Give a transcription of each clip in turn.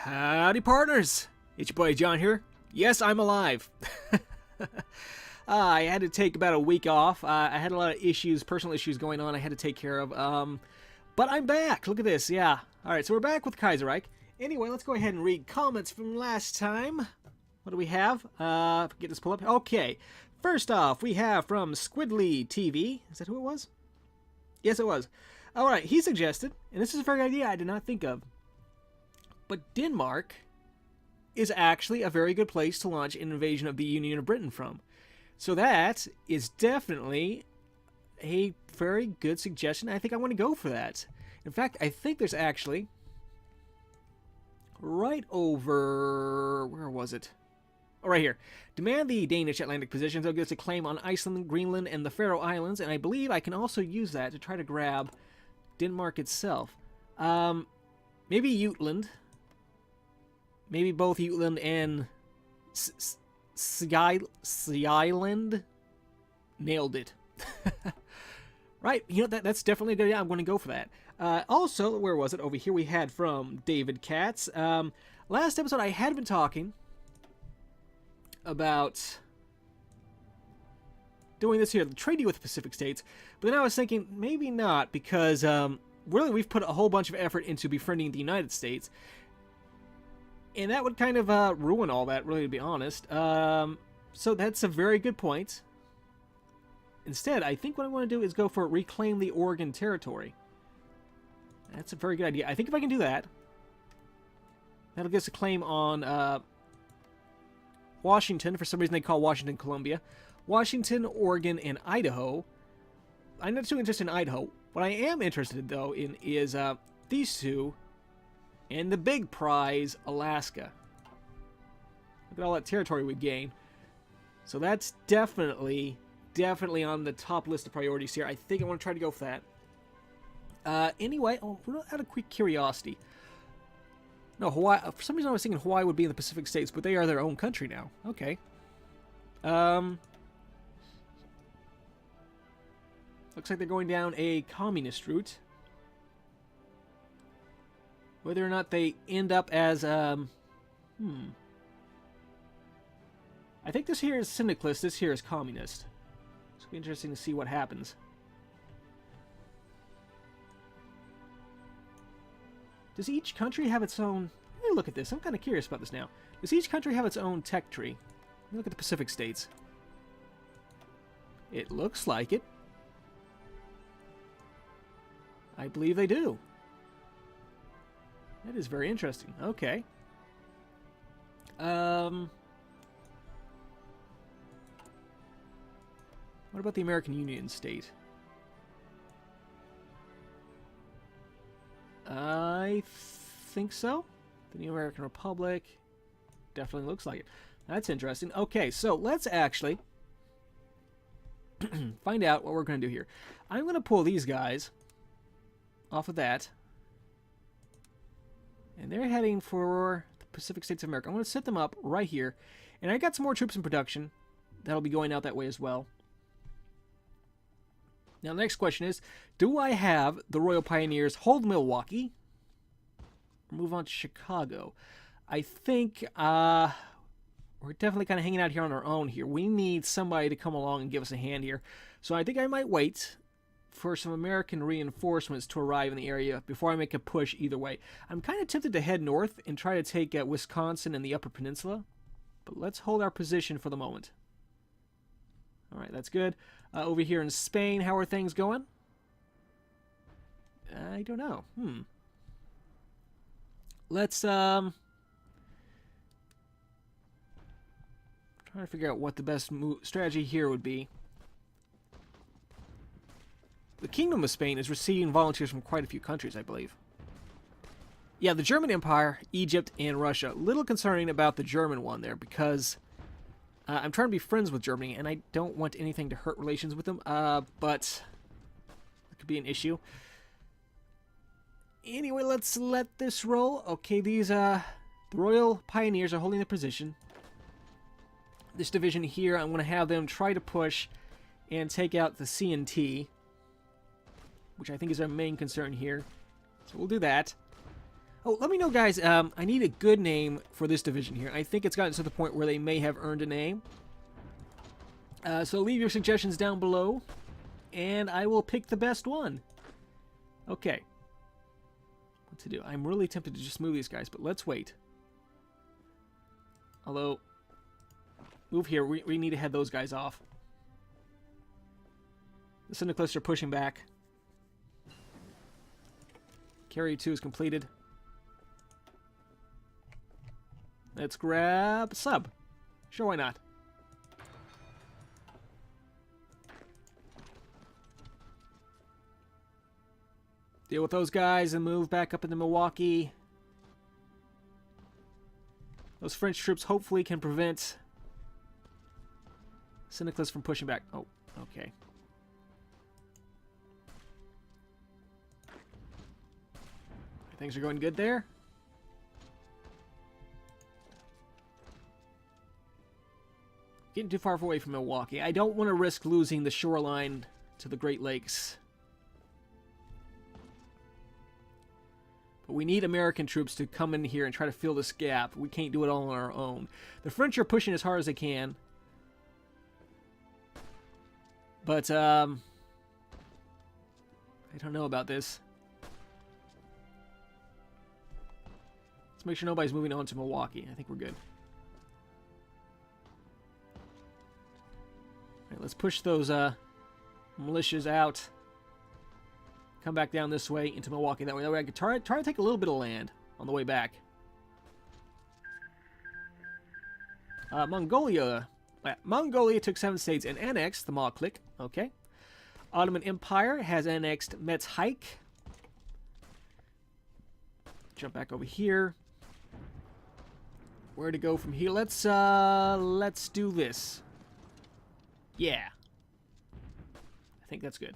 Howdy, partners! It's your boy John here. Yes, I'm alive. I had to take about a week off. I had a lot of issues, personal issues going on I had to take care of. But I'm back. Look at this. Yeah. Alright, so we're back with Kaiserreich. Anyway, let's go ahead and read comments from last time. What do we have? Get this pulled up. Okay. First off, we have from Squidly TV. Is that who it was? Yes, it was. Alright, he suggested, and this is a very good idea I did not think of, but Denmark is actually a very good place to launch an invasion of the Union of Britain from. So that is definitely a very good suggestion. I think I want to go for that. In fact, I think there's actually right over... where was it? Oh, right here. Demand the Danish Atlantic positions. They'll give us a claim on Iceland, Greenland, and the Faroe Islands, and I believe I can also use that to try to grab Denmark itself. Maybe Jutland. Maybe both Jutland and Skyland. Nailed it. Right, you know, that's definitely a good idea. I'm going to go for that. Also, where was it? Over here we had from David Katz. Last episode I had been talking about doing this here, the treaty with the Pacific States, but then I was thinking maybe not, because really we've put a whole bunch of effort into befriending the United States, and that would kind of ruin all that, really, to be honest. So that's a very good point. Instead, I think what I want to do is go for reclaim the Oregon Territory. That's a very good idea. I think if I can do that, that'll give us a claim on Washington. For some reason they call Washington Columbia. Washington, Oregon, and Idaho. I'm not too interested in Idaho. What I am interested in, though, is these two and the big prize, Alaska. Look at all that territory we gain. So that's definitely on the top list of priorities here. I think I want to try to go for that. Anyway, out of quick curiosity. No, Hawaii. For some reason I was thinking Hawaii would be in the Pacific States, but they are their own country now. Okay. Looks like they're going down a communist route. Whether or not they end up as, I think this here is syndicalist, this here is communist. It's be interesting to see what happens. Does each country have its own... Let me look at this. I'm kind of curious about this now. Does each country have its own tech tree? Let me look at the Pacific States. It looks like it. I believe they do. That is very interesting. Okay. What about the American Union state? I think so. The New American Republic definitely looks like it. That's interesting. Okay, so let's actually find out what we're going to do here. I'm going to pull these guys off of that. And they're heading for the Pacific States of America. I'm going to set them up right here. And I got some more troops in production that'll be going out that way as well. Now, the next question is, do I have the Royal Pioneers hold Milwaukee or move on to Chicago? I think we're definitely kind of hanging out here on our own here. We need somebody to come along and give us a hand here. So I think I might wait for some American reinforcements to arrive in the area before I make a push either way. I'm kind of tempted to head north and try to take Wisconsin and the Upper Peninsula, but let's hold our position for the moment. All right, that's good. Over here in Spain, how are things going? I don't know. Let's try to figure out what the best strategy here would be. The Kingdom of Spain is receiving volunteers from quite a few countries, I believe. Yeah, the German Empire, Egypt, and Russia. A little concerning about the German one there, because I'm trying to be friends with Germany, and I don't want anything to hurt relations with them, but it could be an issue. Anyway, let's let this roll. Okay, these, the Royal Pioneers are holding their position. This division here, I'm going to have them try to push and take out the C&T, which I think is our main concern here. So we'll do that. Oh, let me know, guys. I need a good name for this division here. I think it's gotten to the point where they may have earned a name. So leave your suggestions down below, and I will pick the best one. Okay. What to do? I'm really tempted to just move these guys, but let's wait. Although, move here. We need to head those guys off. The syndicalists are pushing back. Carry 2 is completed. Let's grab sub. Sure, why not? Deal with those guys and move back up into Milwaukee. Those French troops hopefully can prevent syndicalists from pushing back. Oh, okay. Things are going good there. Getting too far away from Milwaukee. I don't want to risk losing the shoreline to the Great Lakes. But we need American troops to come in here and try to fill this gap. We can't do it all on our own. The French are pushing as hard as they can. But, I don't know about this. Let's make sure nobody's moving on to Milwaukee. I think we're good. Alright, let's push those militias out. Come back down this way into Milwaukee. That way I can try to take a little bit of land on the way back. Mongolia took 7 states and annexed the Mawklik. Okay. Ottoman Empire has annexed Metzhike. Jump back over here. Where to go from here? Let's do this. Yeah. I think that's good.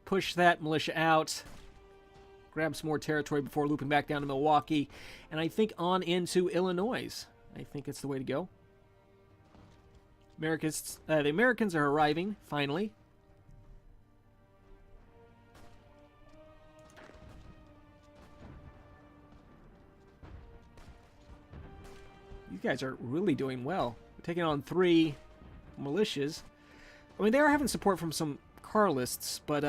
Push that militia out. Grab some more territory before looping back down to Milwaukee. And I think on into Illinois. I think it's the way to go. The Americans are arriving, finally. These guys are really doing well. We're taking on 3 militias. I mean, they are having support from some Carlists, but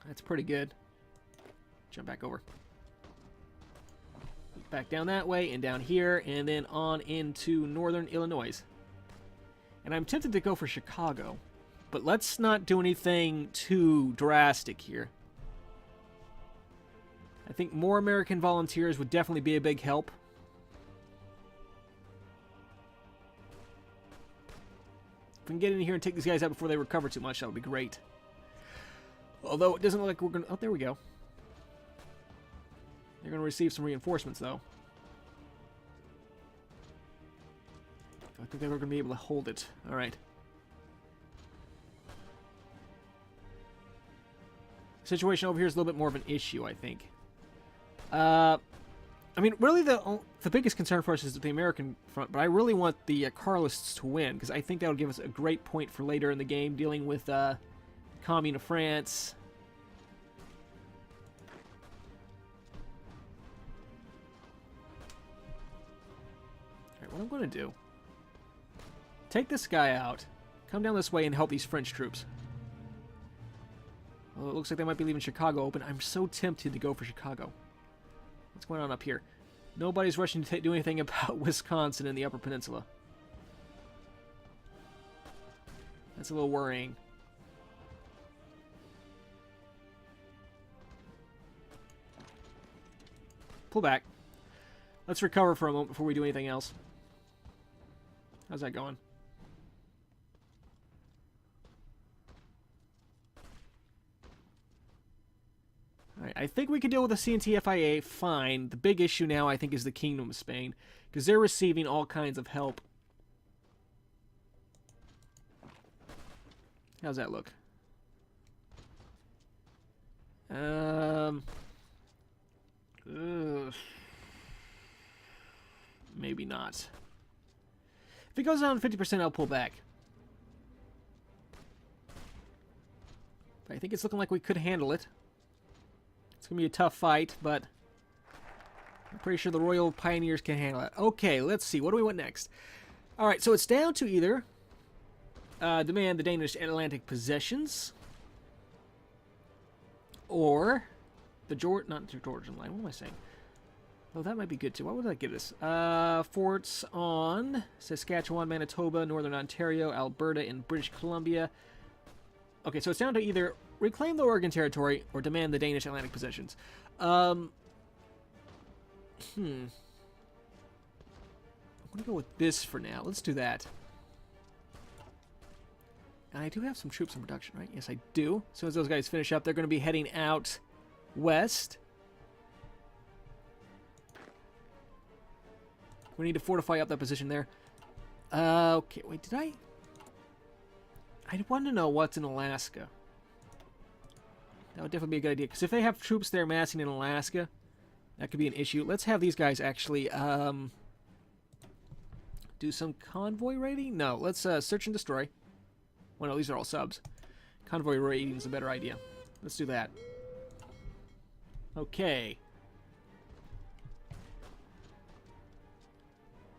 that's pretty good. Jump back over. Back down that way and down here, and then on into northern Illinois. And I'm tempted to go for Chicago, but let's not do anything too drastic here. I think more American volunteers would definitely be a big help. If we can get in here and take these guys out before they recover too much, that would be great. Although it doesn't look like we're going to... Oh, there we go. They're going to receive some reinforcements, though. I think they were going to be able to hold it. All right. Situation over here is a little bit more of an issue, I think. I mean, really the biggest concern for us is the American front, but I really want the Carlists to win, because I think that would give us a great point for later in the game, dealing with Commune of France. Alright, what I'm going to do... Take this guy out, come down this way and help these French troops. Well, it looks like they might be leaving Chicago open. I'm so tempted to go for Chicago. What's going on up here? Nobody's rushing to do anything about Wisconsin and the Upper Peninsula. That's a little worrying. Pull back. Let's recover for a moment before we do anything else. How's that going? Alright, I think we can deal with the CNTFIA fine. The big issue now, I think, is the Kingdom of Spain, because they're receiving all kinds of help. How's that look? maybe not. If it goes down 50%, I'll pull back. But I think it's looking like we could handle it. It's going to be a tough fight, but I'm pretty sure the Royal Pioneers can handle it. Okay, let's see. What do we want next? Alright, so it's down to either demand the Danish Atlantic possessions or the not the Georgian line. What am I saying? Oh, that might be good too. What would that give us? Forts on Saskatchewan, Manitoba, Northern Ontario, Alberta, and British Columbia. Okay, so it's down to either reclaim the Oregon Territory or demand the Danish Atlantic possessions. I'm going to go with this for now. Let's do that. And I do have some troops in production, right? Yes, I do. As soon as those guys finish up, they're going to be heading out west. We need to fortify up that position there. Okay, wait, did I want to know what's in Alaska. That would definitely be a good idea, because if they have troops there massing in Alaska, that could be an issue. Let's have these guys actually do some convoy raiding. No, let's search and destroy. Well, no, these are all subs. Convoy raiding is a better idea. Let's do that. Okay.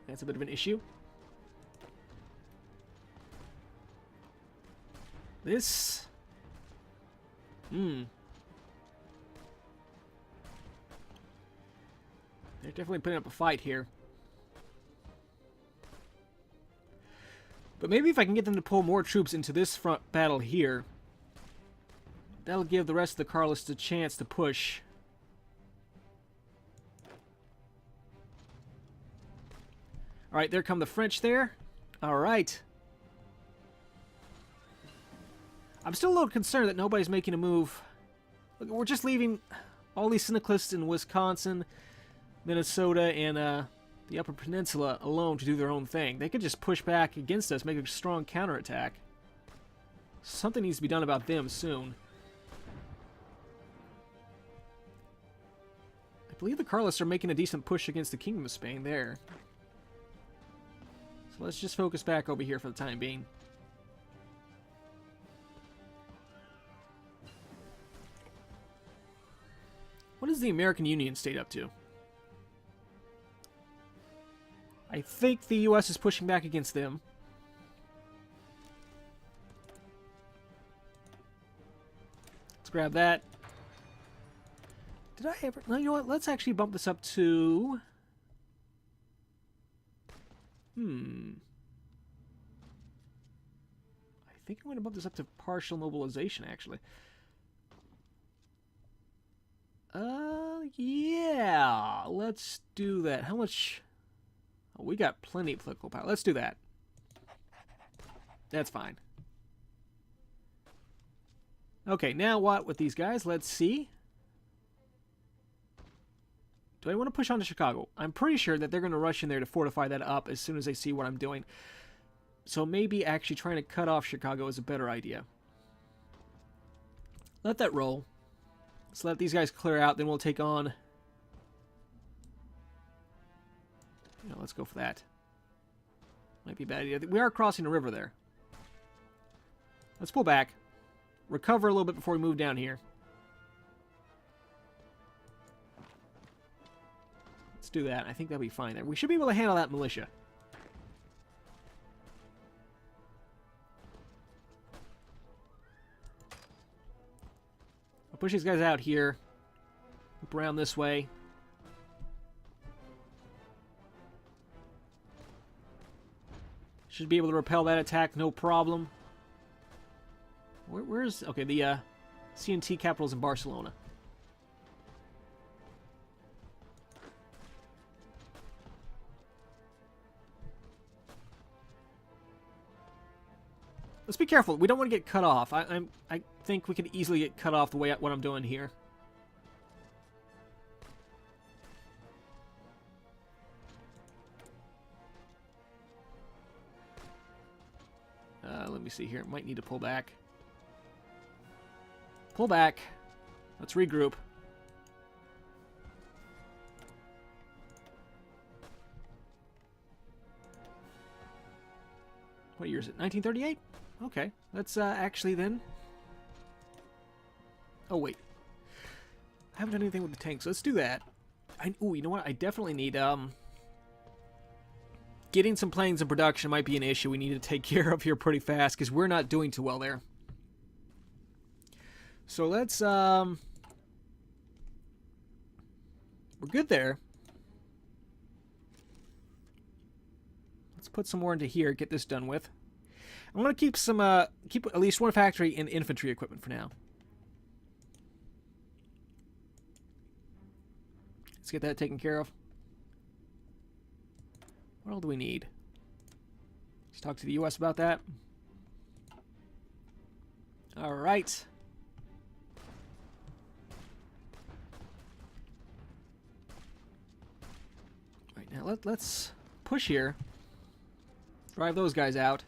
That's a bit of an issue. This... They're definitely putting up a fight here. But maybe if I can get them to pull more troops into this front battle here, that'll give the rest of the Carlists a chance to push. Alright, there come the French there. Alright. I'm still a little concerned that nobody's making a move. Look, we're just leaving all these syndicalists in Wisconsin, Minnesota, and the Upper Peninsula alone to do their own thing. They could just push back against us, make a strong counterattack. Something needs to be done about them soon. I believe the Carlists are making a decent push against the Kingdom of Spain there. So let's just focus back over here for the time being. What is the American Union state up to? I think the U.S. is pushing back against them. Let's grab that. Did I ever... No, you know what? Let's actually bump this up to... I think I'm going to bump this up to partial mobilization, actually. Yeah. Let's do that. How much... Oh, we got plenty of political power. Let's do that. That's fine. Okay, now what with these guys? Let's see. Do I want to push on to Chicago? I'm pretty sure that they're going to rush in there to fortify that up as soon as they see what I'm doing. So maybe actually trying to cut off Chicago is a better idea. Let that roll. Let's let these guys clear out, then we'll take on... No, let's go for that. Might be a bad idea. We are crossing a river there. Let's pull back. Recover a little bit before we move down here. Let's do that. I think that'll be fine there. We should be able to handle that militia. I'll push these guys out here. Loop around this way. Should be able to repel that attack, no problem. Where's... Okay, the CNT capital's in Barcelona. Let's be careful. We don't want to get cut off. I think we could easily get cut off the way what I'm doing here. Let me see here. Might need to pull back. Pull back. Let's regroup. What year is it? 1938? Okay. Let's actually then... Oh, wait. I haven't done anything with the tanks. Let's do that. Ooh, you know what? I definitely need... Getting some planes in production might be an issue we need to take care of here pretty fast, because we're not doing too well there. So let's... We're good there. Let's put some more into here, get this done with. I'm going to keep some... keep at least one factory in infantry equipment for now. Let's get that taken care of. What all do we need? Let's talk to the U.S. about that. All right. Right now, let's push here. Drive those guys out.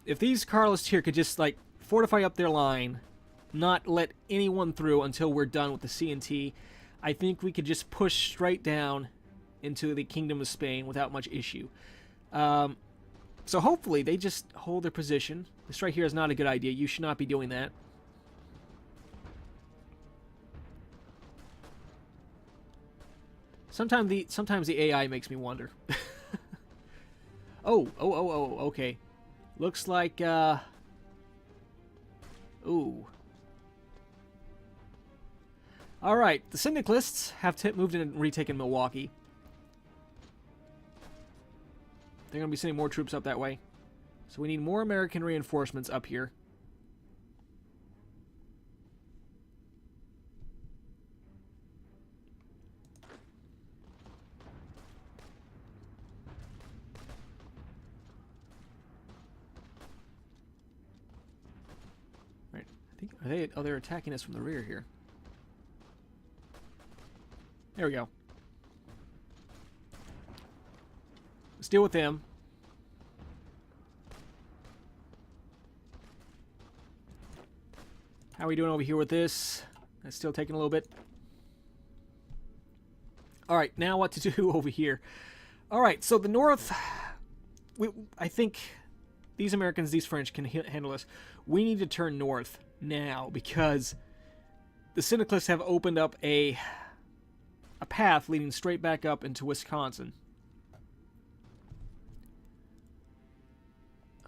If these Carlists here could just, like, fortify up their line, not let anyone through until we're done with the CNT, I think we could just push straight down into the Kingdom of Spain without much issue. So hopefully they just hold their position. This right here is not a good idea. You should not be doing that. Sometimes the AI makes me wonder. Oh, okay. Looks like, ooh. Alright, the syndicalists have moved in and retaken Milwaukee. They're going to be sending more troops up that way. So we need more American reinforcements up here. Right, I think they're attacking us from the rear here. There we go. Let's deal with them. How are we doing over here with this? That's still taking a little bit. Alright, now what to do over here. Alright, so the North... I think these Americans, these French can handle us. We need to turn north now, because the syndicalists have opened up a path leading straight back up into Wisconsin.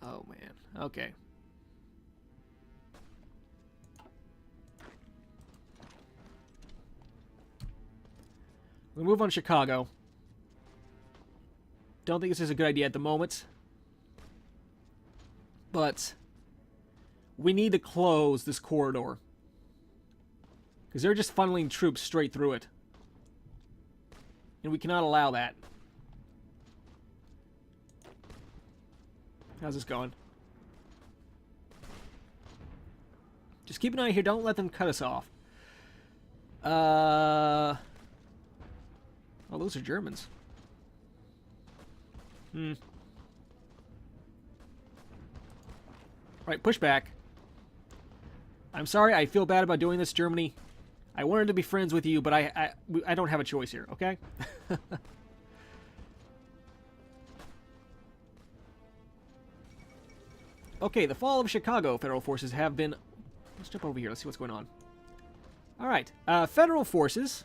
Oh, man. Okay. We'll move on to Chicago. Don't think this is a good idea at the moment. But we need to close this corridor, because they're just funneling troops straight through it. And we cannot allow that. How's this going? Just keep an eye here. Don't let them cut us off. Oh, those are Germans. Right, push back. I'm sorry, I feel bad about doing this, Germany. I wanted to be friends with you, but I don't have a choice here, okay? Okay, the fall of Chicago. Federal forces have been... Let's jump over here. Let's see what's going on. Alright. Federal forces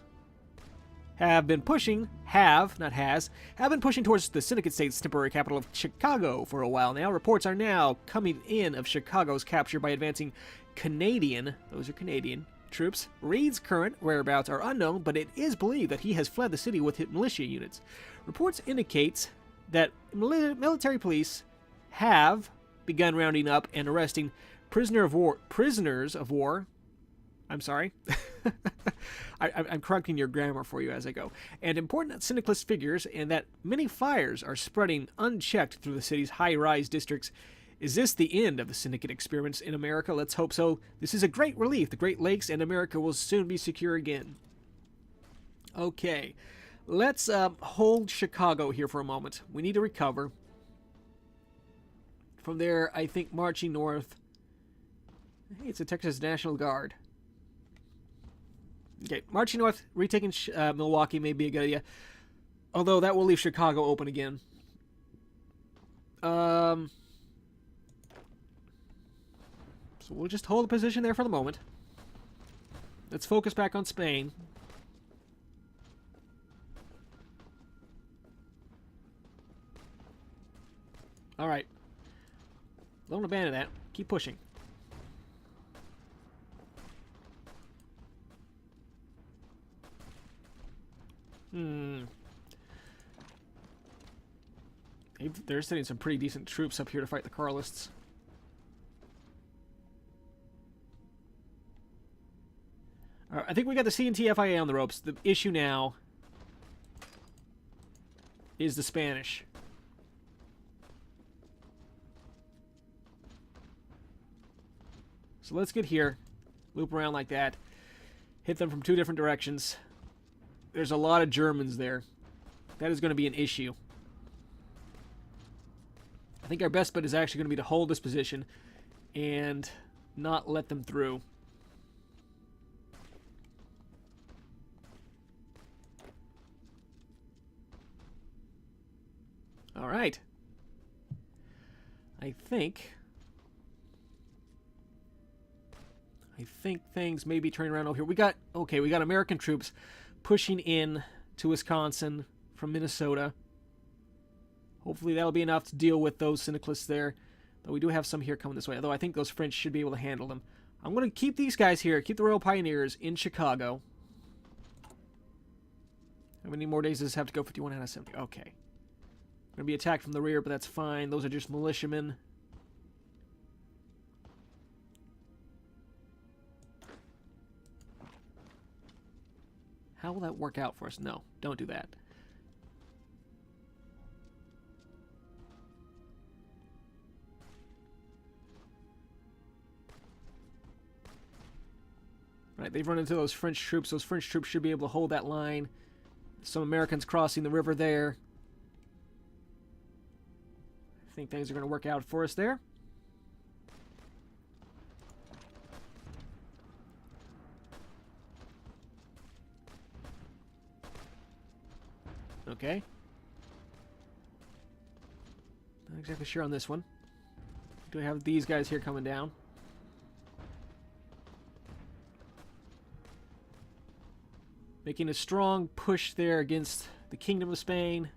have been pushing... have been pushing towards the Syndicate State's temporary capital of Chicago for a while now. Reports are now coming in of Chicago's capture by advancing Canadian... Those are Canadian... troops. Reed's current whereabouts are unknown, but it is believed that he has fled the city with his militia units. Reports indicate that military police have begun rounding up and arresting prisoners of war. I'm sorry. I'm correcting your grammar for you as I go. And important syndicalist figures, and that many fires are spreading unchecked through the city's high-rise districts. Is this the end of the syndicate experiments in America? Let's hope so. This is a great relief. The Great Lakes and America will soon be secure again. Okay. Let's hold Chicago here for a moment. We need to recover. From there, I think marching north. Hey, it's the Texas National Guard. Okay, marching north, retaking Milwaukee may be a good idea. Although that will leave Chicago open again. So we'll just hold the position there for the moment. Let's focus back on Spain. Alright. Don't abandon that. Keep pushing. They're sending some pretty decent troops up here to fight the Carlists. All right, I think we got the C&T FIA on the ropes. The issue now is the Spanish. So let's get here, loop around like that, hit them from 2 different directions. There's a lot of Germans there. That is going to be an issue. I think our best bet is actually going to be to hold this position and not let them through. All right. I think things may be turning around over here. We got American troops pushing in to Wisconsin from Minnesota. Hopefully that'll be enough to deal with those syndicalists there. But we do have some here coming this way, although I think those French should be able to handle them. I'm going to keep these guys here, keep the Royal Pioneers in Chicago. How many more days does this have to go? 51 out of 70. Okay. Going to be attacked from the rear, but that's fine. Those are just militiamen. How will that work out for us? No, don't do that. Right, they've run into those French troops. Those French troops should be able to hold that line. Some Americans crossing the river there. I think things are going to work out for us there. Okay. Not exactly sure on this one. Do I have these guys here coming down? Making a strong push there against the Kingdom of Spain.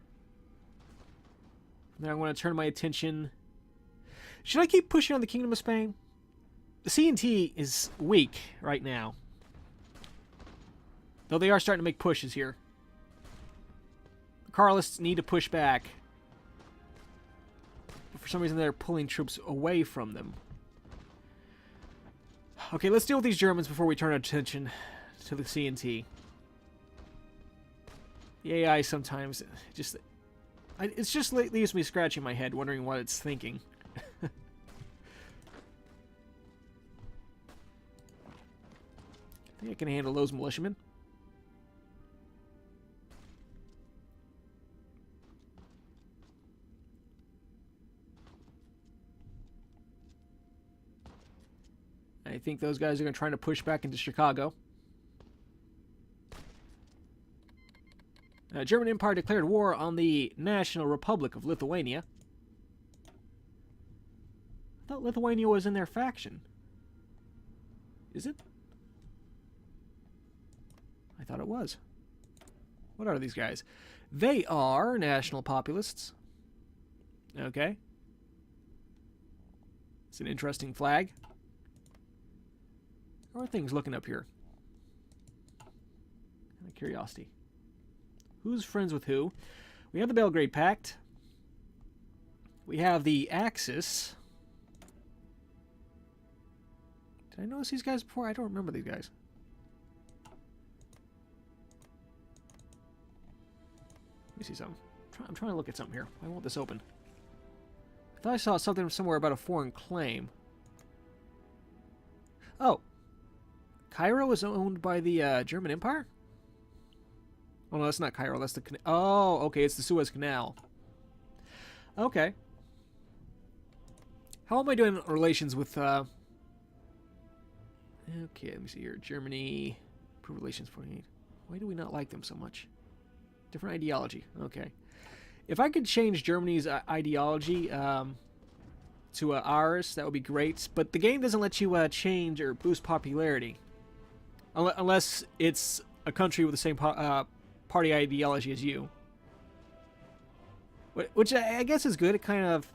Now I want to turn my attention. Should I keep pushing on the Kingdom of Spain? The C&T is weak right now. Though they are starting to make pushes here. The Carlists need to push back. But for some reason they're pulling troops away from them. Okay, let's deal with these Germans before we turn our attention to the C&T. The AI sometimes it's just leaves me scratching my head, wondering what it's thinking. I think I can handle those militiamen. I think those guys are going to try to push back into Chicago. German Empire declared war on the National Republic of Lithuania. I thought Lithuania was in their faction. Is it? I thought it was. What are these guys? They are National Populists. Okay. It's an interesting flag. How are things looking up here? Out of curiosity. Who's friends with who? We have the Belgrade Pact. We have the Axis. Did I notice these guys before? I don't remember these guys. Let me see something. I'm trying to look at something here. Why won't this open? I thought I saw something somewhere about a foreign claim. Oh. Cairo is owned by the German Empire? Oh, no, that's not Cairo. That's the... Oh, okay. It's the Suez Canal. Okay. How am I doing in relations with... Okay, let me see here. Germany. improve relations 48. Why do we not like them so much? Different ideology. Okay. If I could change Germany's ideology to ours, that would be great. But the game doesn't let you change or boost popularity. Unless it's a country with the same party ideology as you. Which I guess is good. It kind of...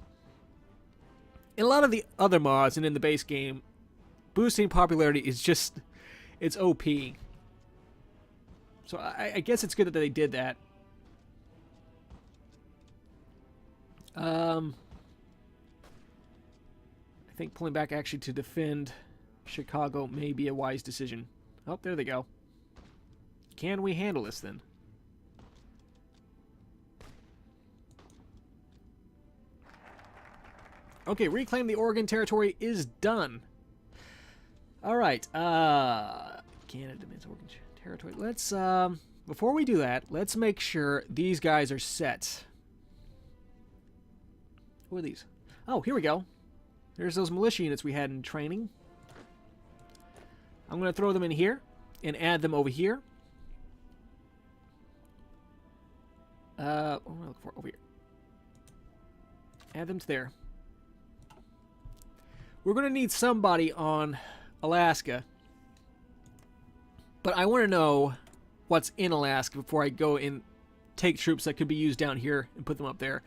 In a lot of the other mods and in the base game, boosting popularity is just... It's OP. So I guess it's good that they did that. I think pulling back actually to defend Chicago may be a wise decision. Oh, there they go. Can we handle this then? Okay, reclaim the Oregon territory is done. All right. Canada demands Oregon territory. Let's before we do that, let's make sure these guys are set. Who are these? Oh, here we go. There's those militia units we had in training. I'm going to throw them in here and add them over here. What am I looking for? Over here. Add them to there. We're going to need somebody on Alaska. But I want to know what's in Alaska before I go and take troops that could be used down here and put them up there.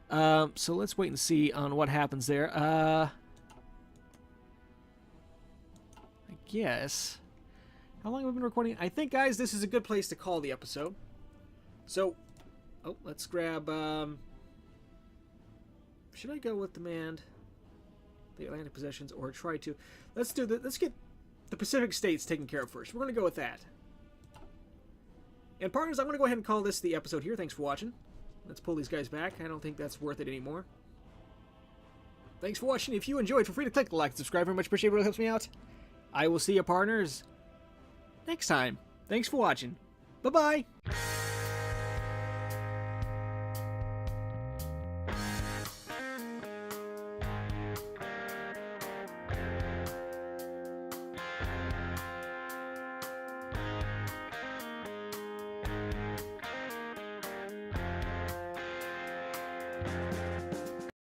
So let's wait and see on what happens there. I guess... How long have we been recording? I think, guys, this is a good place to call the episode. So, oh, let's grab... should I go with demand the Atlantic possessions or try to... Let's get the Pacific states taken care of first. We're going to go with that. And partners, I'm going to go ahead and call this the episode here. Thanks for watching. Let's pull these guys back. I don't think that's worth it anymore. Thanks for watching. If you enjoyed, feel free to click the like and subscribe. Very much appreciate it. It really helps me out. I will see you, partners, next time. Thanks for watching. Bye-bye.